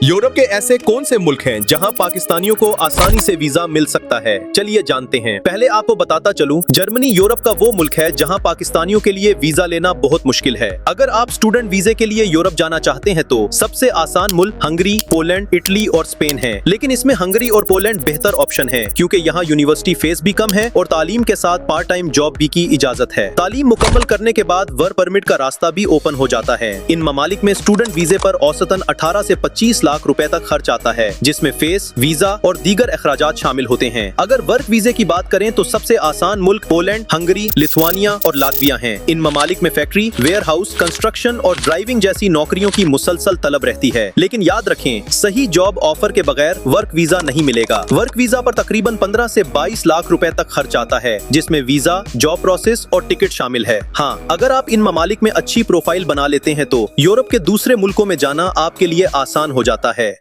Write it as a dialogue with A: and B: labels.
A: Europe के ऐसे कौन से मुल्क हैं जहां पाकिस्तानियों को आसानी से वीजा मिल सकता है? चलिए जानते हैं। पहले आपको बताता चलूं, जर्मनी यूरोप का वो मुल्क है जहां पाकिस्तानियों के लिए वीजा लेना बहुत मुश्किल है। अगर आप स्टूडेंट वीजे के लिए यूरोप जाना चाहते हैं तो सबसे आसान मुल्क हंगरी, पोलैंड, इटली और स्पेन है। लेकिन इसमें हंगरी और पोलैंड बेहतर ऑप्शन है क्योंकि यहाँ यूनिवर्सिटी फीस भी कम है और तालीम के साथ पार्ट टाइम जॉब भी की इजाजत है। तालीम मुकम्मल करने के बाद वर्क परमिट का रास्ता भी ओपन हो जाता है। इन ममालिक में स्टूडेंट वीजे पर औसतन 18 से 25 लाख रुपए तक खर्च आता है, जिसमें फीस, वीजा और दीगर अखराजात शामिल होते हैं। अगर वर्क वीजे की बात करें तो सबसे आसान मुल्क पोलैंड, हंगरी, लिथुआनिया और लातविया हैं। इन ममालिक में फैक्ट्री, वेयर हाउस, कंस्ट्रक्शन और ड्राइविंग जैसी नौकरियों की मुसलसल तलब रहती है। लेकिन याद रखें, सही जॉब ऑफर के बगैर वर्क वीजा नहीं मिलेगा। वर्क वीजा पर तकरीबन 15 से 22 लाख रुपए तक खर्च आता है, जिसमें वीजा, जॉब प्रोसेस और टिकट शामिल है। हाँ, अगर आप इन ममालिक में अच्छी प्रोफाइल बना लेते हैं तो यूरोप के दूसरे मुल्कों में जाना आपके लिए आसान हो जाता है।